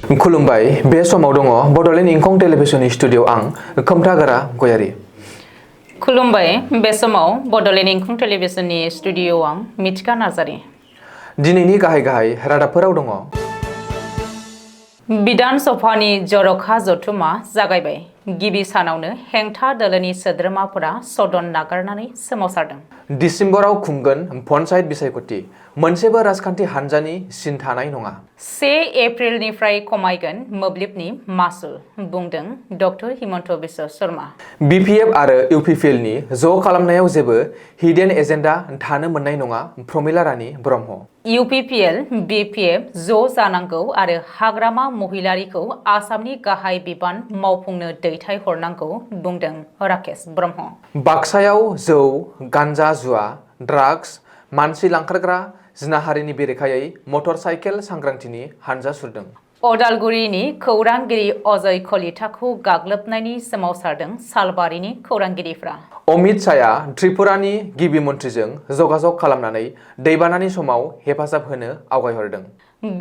खुलुमबाय बे समाव दङ बडलेण्ड इंखं टेलिभिजननि स्टुडिअ आं खोमथागोरा गयारि। खुलुमबाय बे समाव बडलेण्ड इंखं टेलिभिजननि स्टुडिअ आं मिथिका नार्जारि। दिनैनि गाहाय रादाबफोराव दङ। बिधान सभानि जर'खा जथुमा जागायबाय। गिबि सानावनो हेंथा दोलोनि सोद्रोमाफोरा सदन नागारनानै सोमावसारदों। डिसेम्बराव खुंगोन पन्चायत बिसायख'थि मोनसेबो राजखान्थि हान्जानि सिन थानाय नङा। 1 एप्रिलनिफ्राय खमायगोन मोब्लिबनि मासुल बुंदों डक्टर हिमन्त बिश्व शर्मा। बिपिएफ आरो इउपिपिएलनि ज' खालामनायाव जेबो हिडेन एजेन्डा थानो मोननाय नङा प्रमिला रानी ब्रह्म। इउपिपिएल बिपिएफ ज' जानांगौ आरो हाग्रामा महिलारिखौ आसामनि गाहाय बिबान मावफुंनो दैथायहरनांगौ बुंदों राकेश ब्रह्म। बाक्सायाव जौ गान्जा जुवा ड्राग्स मानसि लांखारग्रा जिनाहारिनि बेरेखायै मटर साइकेल सांग्रांथिनि हानजा सुरदों। अदालगुरिनि खौरांगिरि अजय कलिताखौ गाग्लोबनायनि सोमावसारदों सालबारिनि खौरांगिरिफ्रा। अमित शाहआ त्रिपुरानि गिबि मन्थ्रिजों जगाजग खालामनानै दैबानानि समाव हेफाजाब होनो आवगायहरदों।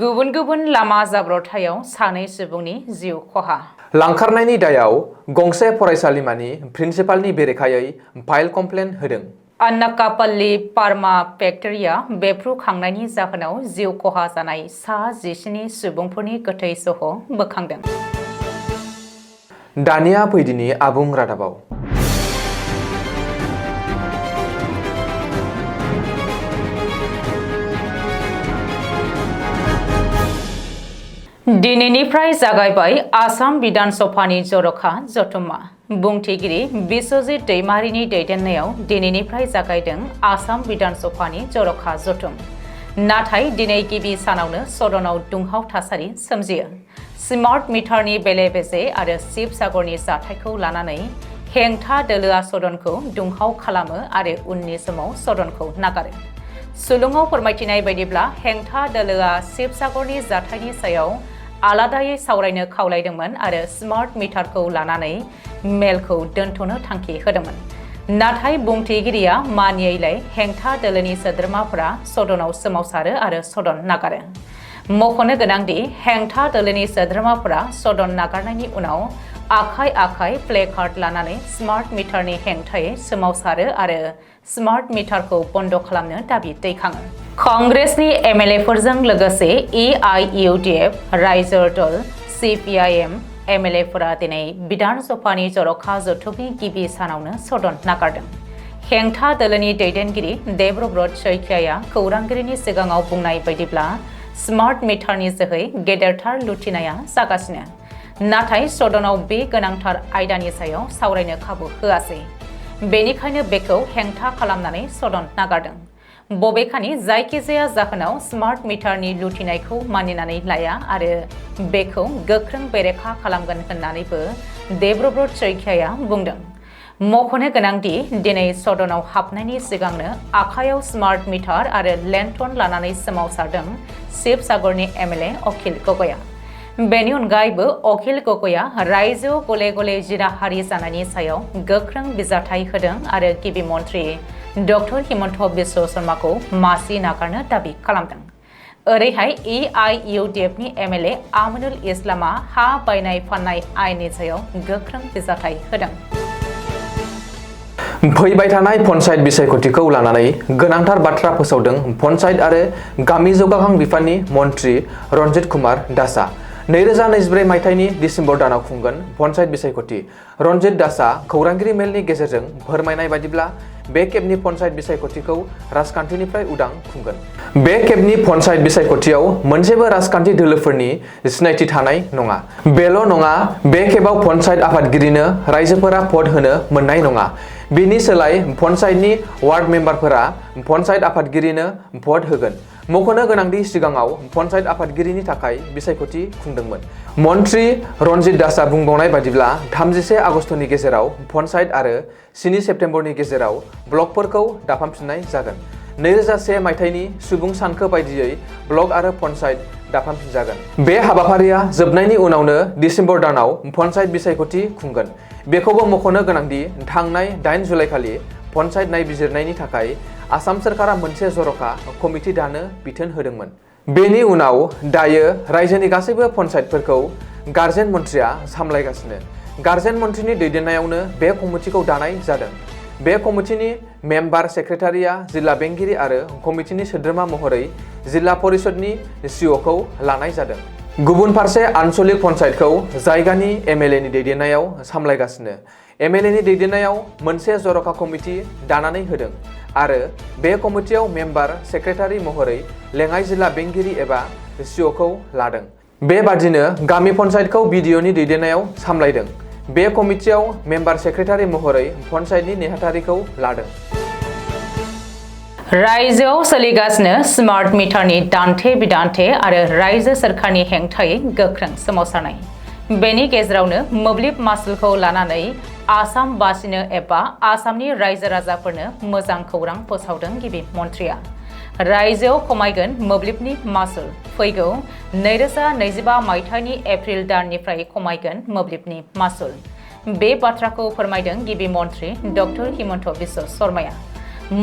गुबुन गुबुन लामा जाब्रबथायाव सानै सुबुंनि जिउ खहा। लांखारनायनि दायाव गंसे फरायसालिमानि प्रिन्सिपालनि बेरेखायै फाइल कमप्लेन होदों। अन्नाकापल्ली पार्मा फेक्टरिया बेफ्रुखांनायनि जाहोनाव जिउ खहा जानाय सा 17 सुबुंफोरनि गोथै सह बोखांदों। दानिया फैदिनि आबुं रादाबाव। दिनैनिफ्राय जागायबाय आसाम बिधान सभानि जर'खा जथुमा। बुंथिगिरि बिश्वजित दैमारिनि दैदेननायाव दिनैनिफ्राय जागायदों आसाम बिधान सभानि जर'खा जथुम। नाथाय दिनै गिबि सानावनो सदनाव दुंहाव थासारि सोमजियो। स्मार्ट मिटारनि बेले-बेजे आरो शिबसागरनि जाथायखौ लानानै हेंथा दोलोआ सदनखौ दुंहाव खालामो आरो उननि समाव सदनखौ नागारो। सुलुङाव फोरमायथिनाय बायदिब्ला हेंथा दोलोआ शिबसागरनि जाथायनि सायाव आलादायै सावरायनो खावलायदोंमोन आरो स्मार्ट मिटारखौ लानानै मेलखौ दोनथ'नो थांखि होदोंमोन। नाथाय बुंथिगिरिया मानियैलाय हेंथा दोलोनि सोद्रोमाफोरा सदनाव सोमावसारो आरो सदन नागारो। मख'नो गोनांदि हेंथा दोलोनि सोद्रोमाफोरा सदन नागारनायनि उनाव आखाइ प्लेकार्ड लानानै स्मार्ट मिटारनि हेंथायै सोमावसारो आरो स्मार्ट मिटारखौ बन्द' खालामनो दाबि दैखाङो। कंग्रेसनि एमएलएफोरजों लोगोसे एआईइउडिएफ रायजो दल सिपिआइएम एमएलएफोरा दिनै बिधान सभानि जर'खा जथुमनि गिबि सानावनो सदन नागारदों। हेंथा दोलोनि दैदेनगिरि देबब्रत शइकियाया खौरांगिरिनि सिगाङाव बुंनाय बायदिब्ला स्मार्ट मिटारनि जोहै गेदेरथार लुथिनाया जागासिनो। नाथाय सदनाव बे गोनांथार आयदानि सायाव सावरायनो खाबु होआसै। बेनिखायनो बेखौ हेंथा खालामनानै सदन नागारदों। बबेखानि जायखिजाया जाहोनाव स्मार्ट मिटारनि लुथिनायखौ मानिनानै लाया आरो बेखौ गोख्रों बेरेखा खालामगोन होननानैबो देबब्रत शइकियाया बुंदों। मख'नो गोनांदि दिनै सदनाव हाबनायनि सिगांनो आखायाव स्मार्ट मिटार आरो लेन्थन लानानै सोमावसारदों शिबसागरनि एमएलए अखिल गगैया। बेनि अनगायैबो अखिल गगैया रायजोआव गले गले जिनाहारि जानायनि सायाव गोख्रों बिजाथाइ होदों आरो गिबि मन्थ्रि डक्टर हिमन्त बिश्व शर्माखौ मासि नागारनो दाबि खालामदों। ओरैहाय एआईइउडिएफनि एमएलए आमिनुल इस्लामआ हा बायनाय फाननाय आयेननि सायाव गोख्रों बिजाथाइ होदों। फैबाय थानाय पन्चायत बिसायख'थिखौ लानानै गोनांथार बाथ्रा फोसावदों पन्चायत आरो गामि जौगाखां बिफाननि मन्थ्रि रन्जित कुमार दासआ। 2024 मायथाइनि डिसेम्बर दानाव खुंगोन पन्चायत बिसायख'थि। रन्जित दासआ खौरांगिरि मेलनि गेजेरजों फोरमायनाय बायदिब्ला बे खेबनि पन्चायत बिसायख'थिखौ राजखान्थिनिफ्राय उदां खुंगोन। बे खेबनि पन्चायत बिसायख'थियाव मोनसेबो राजखान्थि दोलोफोरनि सिनायथि थानाय नङा। बेल' नङा बे खेबाव पन्चायत आफादगिरिनो रायजोफोरा भट होनो मोननाय नङा। बिनि सोलाय पन्चायतनि वार्ड मेम्बारफोरा पन्चायत आफादगिरिनो भट होगोन। मख'नो गोनांदि सिगाङाव पन्चायत आफादगिरिनि थाखाय बिसायख'थि खुंदोंमोन। मन्थ्रि रन्जित दासआ बुंबावनाय बायदिब्ला 31 आगस्तनि गेजेराव पन्चायत आरो 7 सेप्तेम्बरनि गेजेराव ब्लकफोरखौ दाफामफिननाय जागोन। 2001 मायथाइनि सुबुं सानखो बायदियै ब्लक आरो पन्चायत दाफामफिनजागोन। बे हाबाफारिया जोबनायनि उनावनो डिसेम्बर दानाव पन्चायत बिसायख'थि खुंगोन। बेखौबो मख'नो गोनांदि थांनाय 8 जुलाइखालि पन्चायत नायबिजिरनायनि थाखाय आसाम सोरखारा मोनसे जर'खा कमिटि दानो बिथोन होदोंमोन। बेनि उनाव दायो रायजोनि गासैबो पन्चायतफोरखौ गार्जेन मन्थ्रिया सामलायगासिनो। गार्जेन मन्थ्रिनि दैदेननायावनो बे कमिटिखौ दानाय जादों। बे कमिटिनि मेम्बार सेक्रेटारिया जिल्ला बेंगिरि आरो कमिटिनि सोद्रोमा महरै जिल्ला परिषदनि सिअ'खौ लानाय जादों। गुबुन फारसे आन्चलिक पन्चायतखौ जायगानि एमएलएनि दैदेननायाव सामलायगासिनो। एमएलएनि दैदेननायाव मोनसे जर'खा कमिटि दानानै होदों आरो बे कमिटियाव मेम्बार सेक्रेटारि महरै लेङाइ जिल्ला बेंगिरि एबा सिअ'खौ लादों। बेबादिनो गामि पन्चायतखौ बिडिअ'नि दैदेननायाव सामलायदों। बे कमिटियाव मेम्बार सेक्रेटारि महरै पन्चायतनि नेहाथारिखौ लादों। रायजोआव सोलिगासिनो स्मार्ट मिटारनि दान्थे बिदान्थे आरो रायजो सोरखारनि हेंथायै गोख्रों सोमावसारनाय। बेनि गेजेरावनो मोब्लिब मासुलखौ लानानै आसाम बासिनो एबा आसामनि रायजो राजाफोरनो मोजां खौरां फोसावदों गिबि मन्थ्रिया। रायजोआव खमायगोन मोब्लिबनि मासुल। फैगौ 2025 मायथाइनि एप्रिल दाननिफ्राय खमायगोन मोब्लिबनि मासुल। बे बाथ्राखौ फोरमायदों गिबि मन्थ्रि डक्टर हिमन्त बिश्व शर्माया।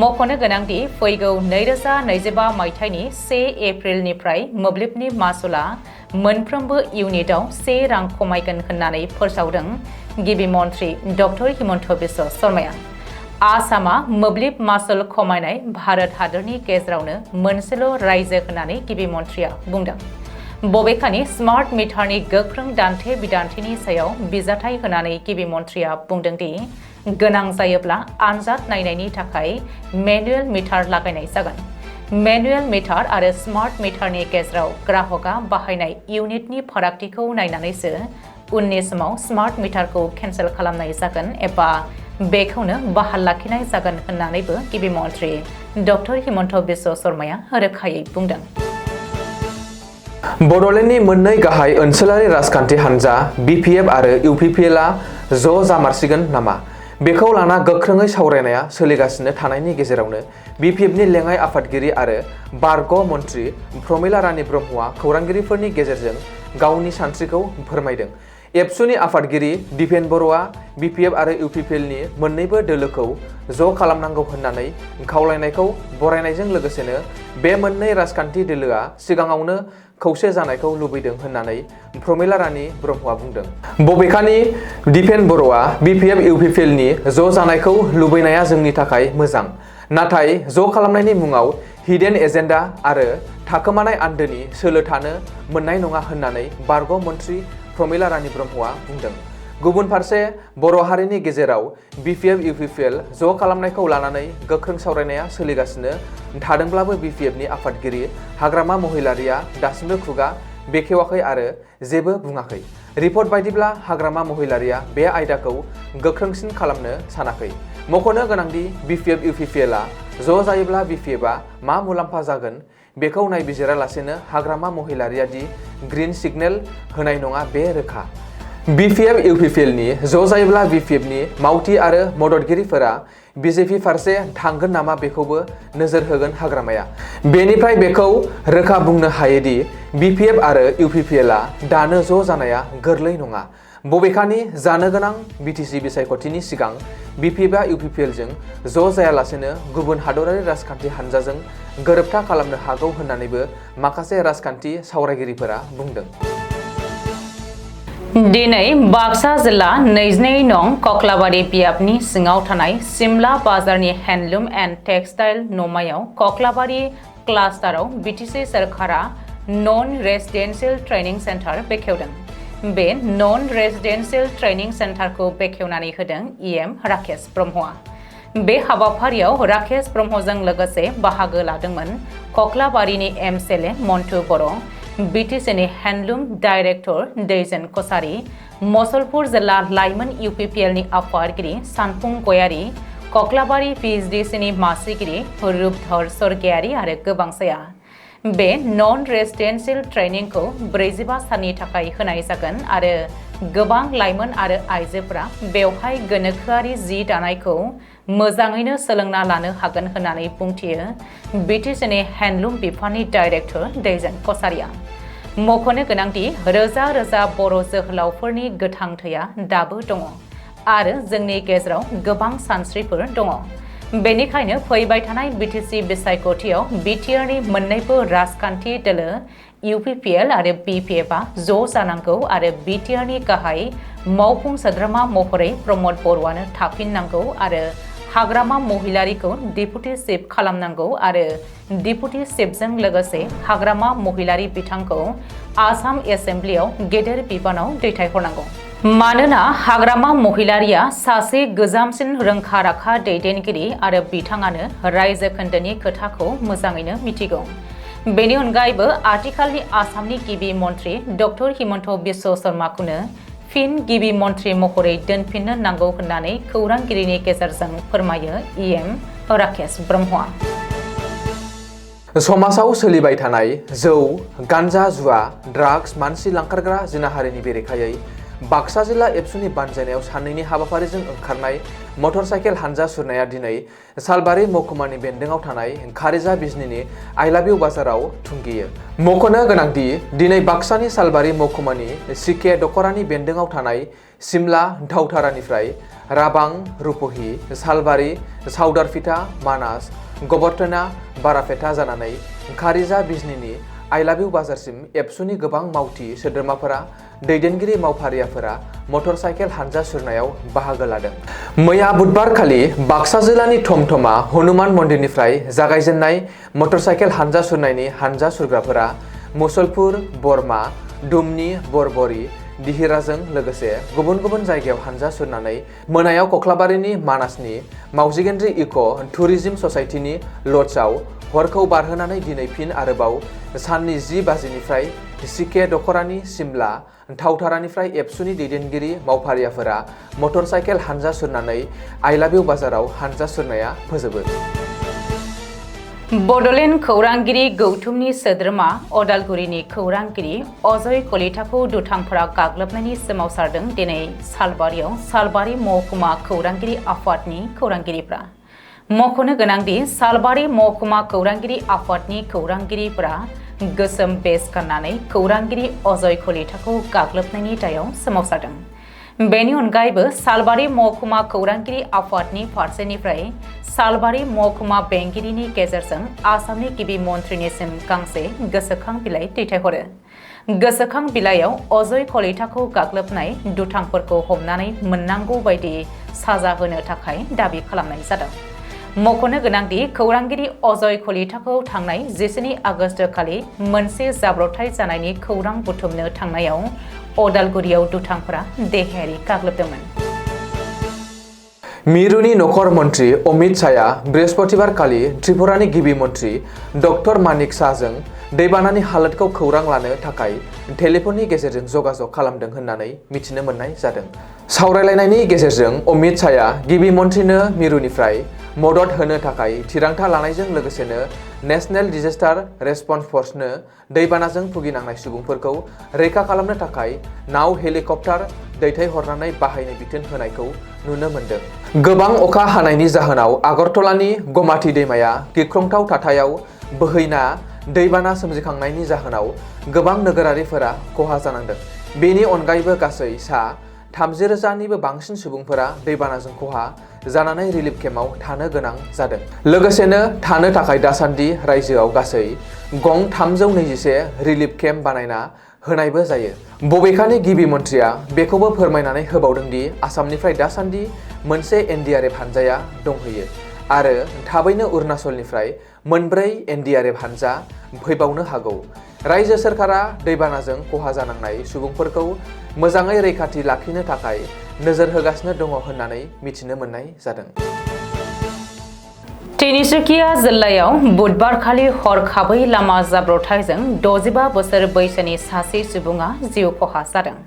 मख'नो गोनांदि फैगौ 2025 मायथाइनि 1 एप्रिलनिफ्राय मोब्लिबनि मासुला मोनफ्रोमबो इउनिटआव 1 रां खमायगोन होननानै फोसावदों गिबि मन्थ्रि डक्टर हिमन्त बिश्व शर्माया। आसामा मोब्लिब मासुल खमायनाय भारत हादरनि गेजेरावनो मोनसेल' रायजो होननानै गिबि मन्थ्रिया बुंदों। बबेखानि स्मार्ट मिटारनि गोख्रों दान्थे बिदान्थेनि सायाव बिजाथाइ होनानै गिबि मन्थ्रिया बुंदोंदि गोनां जायोब्ला आनजाद नायनायनि थाखाय मेनुएल मिटार लागायनाय जागोन। मेनुएल मिटार आरो स्मार्ट मिटारनि गेजेराव ग्राहकआ बाहायनाय इउनिटनि फारागथिखौ नायनानैसो उननि समाव स्मार्ट मिटारखौ केन्सेल खालामनाय जागोन एबा बेखौनो बहाल लाखिनाय जागोन होननानैबो गिबि मन्थ्रि डक्टर हिमन्त बिश्व शर्माया रोखायै बुंदों। बड'लेण्डनि मोननै गाहाय ओनसोलारि राजखान्थि हान्जा बिपिएफ आरो इउपिपिएलआ ज' जामारसिगोन नामा? बेखौ लाना गोख्रोङै सावरायनाया सोलिगासिनो थानायनि गेजेरावनो बिपिएफनि लेङाइ आफादगिरि आरो बारग' मन्थ्रि प्रमिला रानी ब्रह्मआ खौरांगिरिफोरनि गेजेरजों गावनि सानस्रिखौ फोरमायदों। एबसुनि आफादगिरि दिपेन बर'आ बिपिएफ आरो इउपिपिएलनि मोन्नैबो दोलोखौ ज' खालामनांगौ होननानै खावलायनायखौ बरायनायजों लोगोसेनो बे मोननै राजखान्थि दोलोआ सिगाङावनो खौसे जानायखौ लुबैदों होननानै प्रमिला रानी ब्रह्मआ बुंदों। बबेखानि दिपेन बर'आ बिपिएफ इउपिपिएलनि ज' जानायखौ लुबैनाया जोंनि थाखाय मोजां, नाथाय ज' खालामनायनि मुङाव हिडेन एजेन्डा आरो थाखोमानाय आन्दोनि सोलो थानो मोननाय नङा होननानै बारग' मन्थ्रि प्रमिला रानी ब्रह्मआ बुंदों। गुबुन फारसे बर' हारिनि गेजेराव बिपिएफ इउपिपिएल ज' खालामनायखौ लानानै गोख्रों सावरायनाया सोलिगासिनो थादोंब्लाबो बिपिएफनि आफादगिरि हाग्रामा महिलारिया दासिमबो खुगा बेखेवाखै आरो जेबो बुङाखै। रिपर्ट बायदिब्ला हाग्रामा महिलारिया बे आयदाखौ गोख्रोंसिन खालामनो सानाखै। मख'नो गोनांदि बिपिएफ इउपिपिएलआ ज' जायोब्ला बिपिएफआ मा मुलाम्फा जागोन बेखौ नायबिजिरालासेनो हाग्रामा महिलारिया दि ग्रीन सिगनेल होनाय नङा बे रोखा। बिपिएफ इउपिपिएलनि ज' जायोब्ला बिपिएफनि मावथि आरो मददगिरिफोरा बिजेपि फारसे थांगोन नामा बेखौबो नोजोर होगोन हाग्रामाया। बेनिफ्राय बेखौ रोखा बुंनो हायोदि बिपिएफ आरो इउपिपिएलआ दानो ज' जानाया गोरलै नङा। बबेखानि जानो गोनां बिटिसि बिसायख'थिनि सिगां बिपिएफआ इउपिपिएलजों ज' जायालासेनो गुबुन हादरारि राजखान्थि हान्जाजों गोरोबथा खालामनो हागौ होननानैबो माखासे राजखान्थि सावरायगिरिफोरा बुंदों। दिनै बाक्सा जिल्ला 22 नं कक्लाबारि बियाबनि सिङाव थानाय सिमला बाजारनि हेन्डलुम एन्ड टेक्सटाइल नमायाव कक्लाबारि क्लास्टाराव बिटिसि सोरखारा नन रेसिडेन्सियेल ट्रेनिं सेन्टार बेखेवदों। बे नन रेसिडेन्सियेल ट्रेनिं सेन्टारखौ बेखेवनानै होदों इएम राकेश ब्रह्मआ। बे हाबाफारियाव राकेश ब्रह्मजों लोगोसे बाहागो लादोंमोन कक्लाबारिनि एमएलए मन्टु बर', बिटिसिनि हेन्डलुम डाइरेक्टर दैजेन कसारी, मसलपुर जिल्ला लाइमोन इउपिपिएलनि आफादगिरि सानफुं गयारी, कक्लाबारि पिएचडिसिनि मासिगिरि रुपधर स्वर्गियारी आरो गोबांसाया। बे नन रेसिडेन्सियेल ट्रेनिंखौ 45 साननि थाखाय होनाय जागोन आरो गोबां लाइमोन आरो आइजोफोरा बेवहाय गोनोखोआरि जि दानायखौ मोजाङैनो सोलोंना लानो हागोन होननानै बुंथियो बिटिसिनि हेन्डलुम बिफाननि डाइरेक्टर दैजेन कसारिया। मख'नो गोनांदि रोजा रोजा बर' जोहोलावफोरनि गोथां थैया दाबो दङ आरो जोंनि गेजेराव गोबां सानस्रिफोर दङ। बेनिखायनो फैबाय थानाय बिटिसि बिसायख'थियाव बिटिआरनि मोन्नैबो राजखान्थि दोलो UPPL आरो BPF आ ज' जानांगौ आरो बिटिआरनि गाहाय मावफुं सोद्रोमा महरै प्रमद बर'आनो थाफिननांगौ आरो हाग्रामा महिलारिखौ डेपुटि चिफ खालामनांगौ आरो डेपुटि चिफजों लोगोसे हाग्रामा महिलारि बिथांखौ आसाम एसेम्ब्लियाव गेदेर बिबानाव दैथायहरनांगौ। मानोना हाग्रामा महिलारिया सासे गोजामसिन रोंखा राखा दैदेनगिरि आरो बिथाङानो रायजो खोन्दोनि खोथाखौ मोजाङैनो मिथिगौ। बेनि अनगायैबो आथिखालनि आसामनि गिबि मन्त्रि डक्टर हिमन्त बिश्व शर्माखौनो फिन गिबि मन्त्रि महरै दोनफिननो नांगौ होननानै खौरांगिरिनि गेजेरजों फोरमायो EM राकेश ब्रह्मआ। समाजाव सोलिबाय थानाय जौ, गान्जा, जुवा, ड्राग्स, मानसि लांखारग्रा जिनाहारिनि बेरेखायै बाक्सा जिल्ला एबसुनि बानजायनायाव साननैनि हाबाफारिजों ओंखारनाय मटर साइकेल हानजा सुरनाया दिनै सालबारि महकुमानि बेन्दोङाव थानाय खारिजा बिजनीनि I love you बाजाराव थुंगेयो। मख'नो गोनांदि दिनै बाक्सानि सालबारि महकुमानि सिके दखरानि बेन्दोङाव थानाय सिमला दावधारानिफ्राय राबां, रुपहि, सालबारि, सावदारफिथा, मानास, गबर्तना, बारापेटा जानानै खारिजा बिजनीनि I love you बाजारसिम एबसुनि गोबां मावथि सोद्रोमाफोरा दैदेनगिरि मावफारियाफोरा मटर साइकेल हानजा सुरनायाव बाहागो लादों। मैया बुधबार खालि बाक्सा जिल्लानि थमथमा हनुमान मन्दिरनिफ्राय जागायजेननाय मटर साइकेल हानजा सुरनायनि हानजा सुरग्राफोरा मुसलपुर, बरमा, दुमनि, बरबरि, दिहिराजों लोगोसे गुबुन गुबुन जायगायाव हानजा सुरनानै मोनायाव कख्लाबारिनि मानासनि मावजिगेन्द्रि इक' टुरिज्म ससाइटिनि लड्जआव हरखौ बारहोनानै दिनै फिन आरोबाव साननि 10 बाजिनिफ्राय सिके दखरानि सिमला दावधारानिफ्राय एबसुनि दैदेनगिरि मावफारियाफोरा मटर साइकेल हानजा सुरनानै I love you बाजाराव हानजा सुरनाया फोजोबो। बड'लेण्ड खौरांगिरि गौथुमनि सोद्रोमा अदालगुरिनि खौरांगिरि अजय कलिताखौ दुथांफोरा गाग्लोबनायनि सोमावसारदों दिनै सालबारियाव सालबारि महकुमा खौरांगिरि आफादनि खौरांगिरिफ्रा। मख'नो गोनांदि सालबारि महकुमा खौरांगिरि आफादनि खौरांगिरिफोरा गोसोम बेज गाननानै खौरांगिरि अजय कलिताखौ गाग्लोबनायनि दायाव सोमावसारदों। बेनि अनगायैबो सालबारि महकुमा खौरांगिरि आफादनि फारसेनिफ्राय सालबारि महकुमा बेंगिरिनि गेजेरजों आसामनि गिबि मन्थ्रिनिसिम गांसे गोसोखां बिलाइ दैथायहरो। गोसोखां बिलाइयाव अजय कलिताखौ गाग्लोबनाय दुथांफोरखौ हमनानै मोननांगौ बायदि साजा होनो थाखाय दाबि खालामनाय जादों। मख'नो गोनांदि खौरांगिरि अजय कलिताखौ थांनाय 12 आगस्ट खालि मोनसे जाब्रबथाय जानायनि खौरां बुथुमनो थांनायाव अदालगुरियाव दुथांफोरा देहायारि गाग्लोबदोंमोन। मिरुनि नखर मन्त्रि अमित शाहया बृहस्पतिबार खालि त्रिपुरानि गिबि मन्त्रि डक्टर मानिक शाहजों दैबानानि हालोदखौ खौरां लानो थाखाय टेलिफननि गेजेरजों जगाजग खालामदों होननानै मिथिनो मोननाय जादों। सावरायलायनायनि गेजेरजों अमित शाहया गिबि मन्त्रिनो मिरुनिफ्राय मदद होनो थाखाय थिरांथा लानायजों लोगोसेनो नेशनेल डिजास्टार रेसपन्स फर्सनो दैबानाजों भुगिनांनाय सुबुंफोरखौ रैखा खालामनो थाखाय नाव हेलिकप्टार दैथायहरनानै बाहायनो बिथोन होनायखौ नुनो मोन्दों। गोबां अखा हानायनि जाहोनाव आगरतलानि गमाथि दैमाया गिख्रंथाव थाथायाव बोहैना दैबाना सोमजिखांनायनि जाहोनाव गोबां नोगोरारिफोरा खहा जानांदों। बेनि अनगायैबो गासै सा 30,000निबो बांसिन सुबुंफोरा दैबानाजों खहा जानानै रिलिफ केम्पआव थानो गोनां जादों। लोगोसेनो थानो थाखाय दासान्दि रायजोआव गासै गं 321 रिलिफ केम्प बानायना होनायबो जायो। बबेखानि गिबि मन्थ्रिया बेखौबो फोरमायनानै होबावदों दि आसामनिफ्राय दासान्दि मोनसे NDRF हानजाया दंहैयो आरो थाबैनो अरुणाचलनिफ्राय मोनब्रै NDRF हानजा फैबावनो हागौ। रायजो सोरखारा दैबानाजों खहा जानांनाय सुबुंफोरखौ मोजाङै रैखाथि लाखिनो थाखाय नोजोर होगासिनो दङ होननानै मिथिनो मोननाय जादों। तिनिसुकिया जिल्लायाव बुधबारखालि हरखाबै लामा जाब्रबथायजों 65 बोसोर बैसोनि सासे सुबुङा जिउ खहा जादों।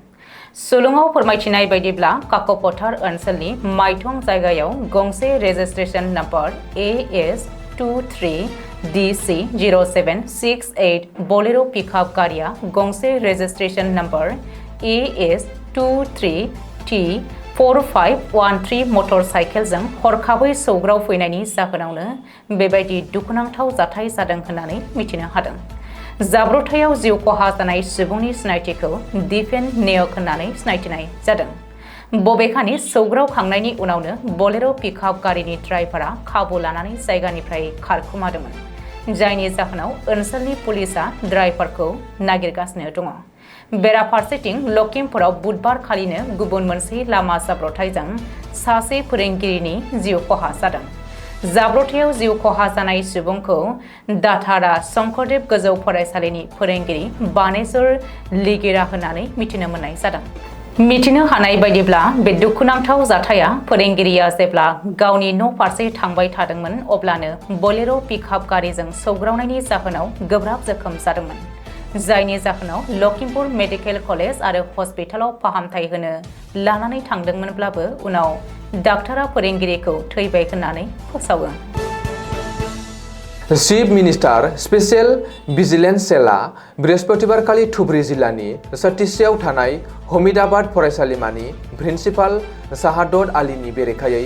सुलुङाव फोरमायथिनाय बायदिब्ला काक'पथार ओनसोलनि माइथं जायगायाव गंसे रेजिस्ट्रेशन नम्बर AS23DC 0768 बलेर' पिकआप गारिया गंसे रेजिस्ट्रेशन नम्बर AS23T4513 मटर साइकेलजों हरखाबै सौग्राव फैनायनि जाहोनावनो बेबायदि दुखुनांथाव जाथाय जादों होननानै मिथिनो हादों। जाब्रबथायाव जिउ खहा जानाय सुबुंनि सिनायथिखौ दिफेन नेयक होननानै सिनायथिनाय जादों। बबेखानि सौग्रावखांनायनि उनावनो बोलेरो पिकआप गारिनि ड्राइभारा खाबु लानानै जायगानिफ्राय खारखोमादोंमोन, जायनि जाहोनाव ओनसोलनि पुलिसआ ड्राइभारखौ नागिरगासिनो दङ। बेराफारसेथिं लखिमपुराव बुधबार खालिनो गुबुन मोनसे लामा जाब्रबथायजों सासे फोरोंगिरिनि जिउ खहा जादों। जाब्रबथायाव जिउ खहा जानाय सुबुंखौ दाथारा शंकरदेव गोजौ फरायसालिनि फोरोंगिरि बानेश्वर लिगिरा होननानै मिथिनो मोननाय जादों। मिथिनो हानाय बायदिब्ला बे दुखुनांथाव जाथाया फोरोंगिरिया जेब्ला गावनि न' फारसे थांबाय थादोंमोन अब्लानो बोलेरो पिकआप गारिजों सौग्रावनायनि जाहोनाव गोब्राब जोखोम जादोंमोन, जायनि जाहोनाव लखिमपुर मेडिकेल कलेज आरो हस्पिटालाव फाहामथाय होनो लानानै थांदोंमोनब्लाबो उनाव डाक्टारा फोरोंगिरिखौ थैबाय होननानै फोसावो। चिफ मिनिस्टार स्पेशल भिजिलेन्स सेलआ बृहस्पतिबारखालि धुबरी जिल्लानि सतीशआव थानाय हमीदाबाद फरायसालिमानि प्रिन्सिपाल शाहादत आलीनि बेरेखायै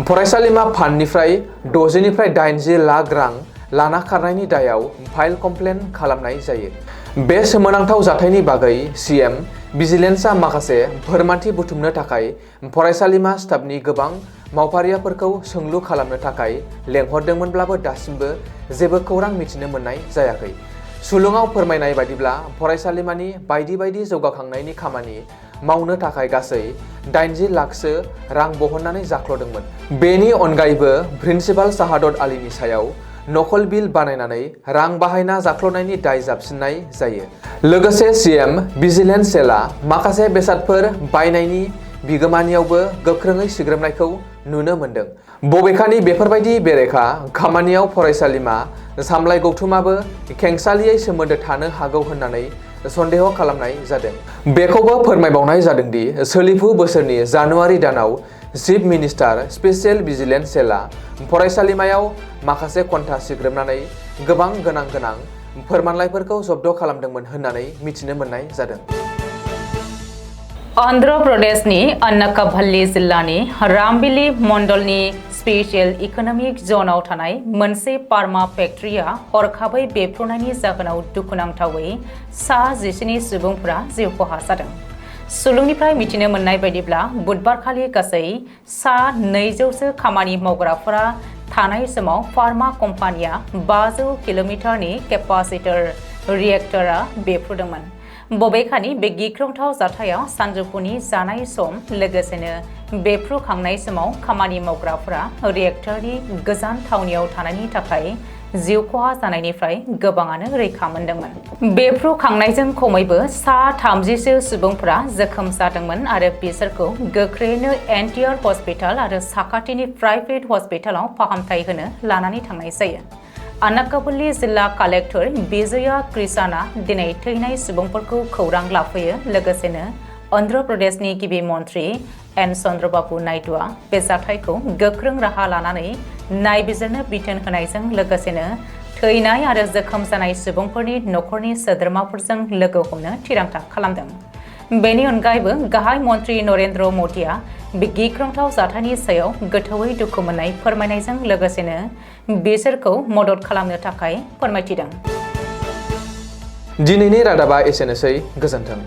फरायसालिमा फान्डनिफ्राय 60निफ्राय 80 लाख रां लाना खारनायनि दायाव फाइल कमप्लेन खालामनाय जायो। बे सोमोनांथाव जाथायनि बागै सीएम भिजिलेन्सआ माखासे फोरमानथि बुथुमनो थाखाय फरायसालिमा स्टाफनि गोबां मावफारियाफोरखौ सोंलु खालामनो थाखाय लेंहरदोंमोनब्लाबो दासिमबो जेबो खौरां मिथिनो मोननाय जायाखै। सुलुङाव फोरमायनाय बायदिब्ला फरायसालिमानि बायदि जौगाखांनायनि खामानि मावनो थाखाय गासै 80 लाखसो रां बहननानै जाख्ल'दोंमोन। बेनि अनगायैबो प्रिन्सिपाल शाहादत आलीनि सायाव नकल बिल बानायनानै रां बाहायना जाख्ल'नायनि दाय जाबसिननाय जायो। लोगोसे सीएम भिजिलेन्स सेलआ माखासे बेसादफोर बायनायनि बिगोमानियावबो गोख्रोङै सिग्रोमनायखौ नुनो मोन्दों। बबेखानि बेफोरबायदि बेरेखा खामानियाव फरायसालिमा सामलाय गौथुमाबो खेंसालियै सोमोन्दो थानो हागौ होननानै सन्देह खालामनाय जादों। बेखौबो फोरमायबावनाय जादोंदि सोलिफु बोसोरनि जानुवारि दानाव चिफ मिनिस्टार स्पेशल भिजिलेन्स सेलआ फरायसालिमायाव माखासे खन्था सिग्रोमनानै गोबां गोनां फोरमानलाइफोरखौ जब्द खालामदोंमोन होननानै मिथिनो मोननाय जादों। आन्ध्र प्रदेशनि अन्नाकाभल्ली जिल्लानि रामबिली मण्डलनि स्पेशल इकनमिक जोनाव थानाय मोनसे फार्मा फेक्ट्रिया हरखाबै बेफ्रुनायनि जाहोनाव दुखुनांथावै सा 19 सुबुंफोरा जिउ खहा जादों। सुलुंनिफ्राय मिथिनो मोननाय बायदिब्ला बुधबारखालि गासै सा 200सो खामानि मावग्राफोरा थानाय समाव फार्मा कम्पानिया 500 किल'मिटारनि केपासिटर रिएक्टरा बेफ्रुदोंमोन। बबेखानि बे गिख्रंथाव जाथायाव सानजौफुनि जानाय सम लोगोसेनो बेफ्रुखांनाय समाव खामानि मावग्राफोरा रिएक्टरनि गोजान थावनियाव थानायनि थाखाय जिउ खहा जानायनिफ्राय गोबाङानो रैखा मोनदोंमोन। बेफ्रुखांनायजों खमैबो सा 30सो सुबुंफोरा जोखोम जादोंमोन आरो बिसोरखौ गोख्रैनो एनटीआर हस्पिटाल आरो साखाथिनि प्राइभेट हस्पिटालाव फाहामथाय होनो लानानै थांनाय जायो। अन्नाकाभल्ली जिल्ला कालेक्टर विजया कृष्णा दिनै थैनाय सुबुंफोरखौ खौरां लाफैयो। लोगोसेनो अन्ध्र प्रदेशनि गिबि मन्त्रि एन चन्द्रबाबु नायडुआ बे जाथायखौ गोख्रों राहा लानानै नायबिजिरनो बिथोन होनायजों लोगोसेनो थैनाय आरो जोखोम जानाय सुबुंफोरनि नखरनि सोद्रोमाफोरजों लोगो हमनो थिरांथा खालामदों। बेनि अनगायैबो गाहाय मन्त्रि नरेन्द्र मदिआ बे गिख्रंथाव जाथायनि सायाव गोथौयै दुखु मोननाय फोरमायनायजों लोगोसेनो बिसोरखौ मदद खालामनो थाखाय फोरमायथिदों। दिनैनि रादाबा एसेनोसै। गोजोन्थों।